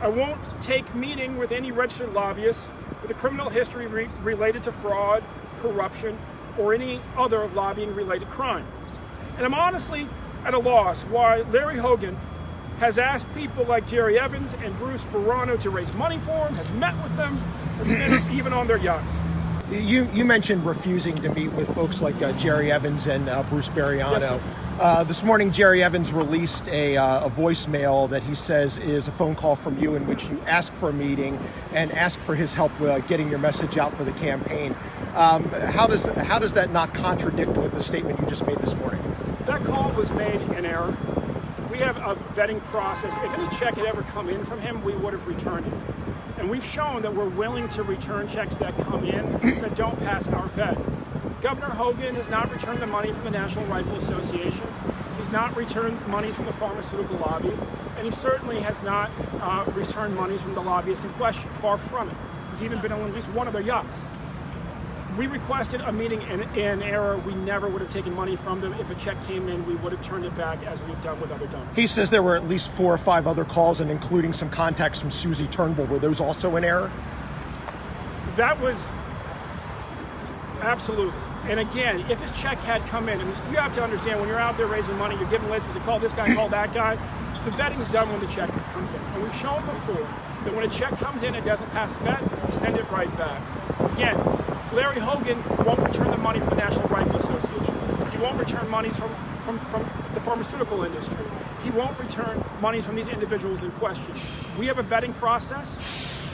I won't take meeting with any registered lobbyist with a criminal history related to fraud, corruption, or any other lobbying-related crime. And I'm honestly at a loss why Larry Hogan has asked people like Jerry Evans and Bruce Sperano to raise money for him, has met with them, has been even on their yachts. You mentioned refusing to meet with folks like Jerry Evans and Bruce Sperano. Yes, this morning, Jerry Evans released a voicemail that he says is a phone call from you in which you ask for a meeting and ask for his help getting your message out for the campaign. How does that not contradict with the statement you just made this morning? That call was made in error. We have a vetting process. If any check had ever come in from him, we would have returned it. And we've shown that we're willing to return checks that come in that don't pass our vet. Governor Hogan has not returned the money from the National Rifle Association. He's not returned monies from the pharmaceutical lobby. And he certainly has not returned monies from the lobbyists in question. Far from it. He's even been on at least one of their yachts. We requested a meeting in error. We never would have taken money from them. If a check came in, we would have turned it back as we've done with other donors. He says there were at least 4 or 5 other calls, and including some contacts from Susie Turnbull. Were those also in error? That was absolutely. And again, if his check had come in, and you have to understand when you're out there raising money, you're giving lists, you call this guy, call that guy. The vetting's done when the check comes in. And we've shown before that when a check comes in and doesn't pass vet, we send it right back. Again, Larry Hogan won't return the money from the National Rifle Association. He won't return monies from the pharmaceutical industry. He won't return monies from these individuals in question. We have a vetting process.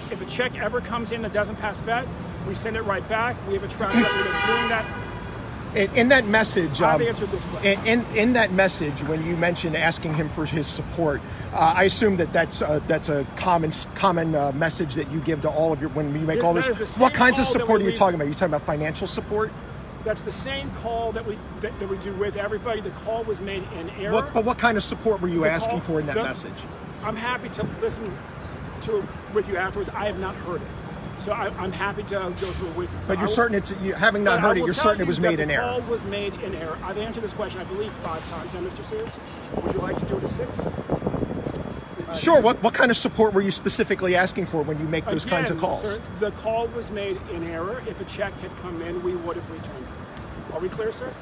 If a check ever comes in that doesn't pass vet, we send it right back. We have a track record of doing that. In that message, I've answered this question. In that message, when you mentioned asking him for his support, I assume that's a common message that you give to all of your when you make all this. What kinds of support are you talking about? Are you talking about financial support? That's the same call that we do with everybody. The call was made in error. But what kind of support were you asking for in that message? I'm happy to listen to it with you afterwards. I have not heard it. So I'm happy to go through it with you. But you're certain having not heard it, you're certain it was made in error. The call was made in error. I've answered this question, I believe, 5 times now, Mr. Sears. Would you like to do it a 6th? Sure. What kind of support were you specifically asking for when you make those kinds of calls? Sir, the call was made in error. If a check had come in, we would have returned it. Are we clear, sir?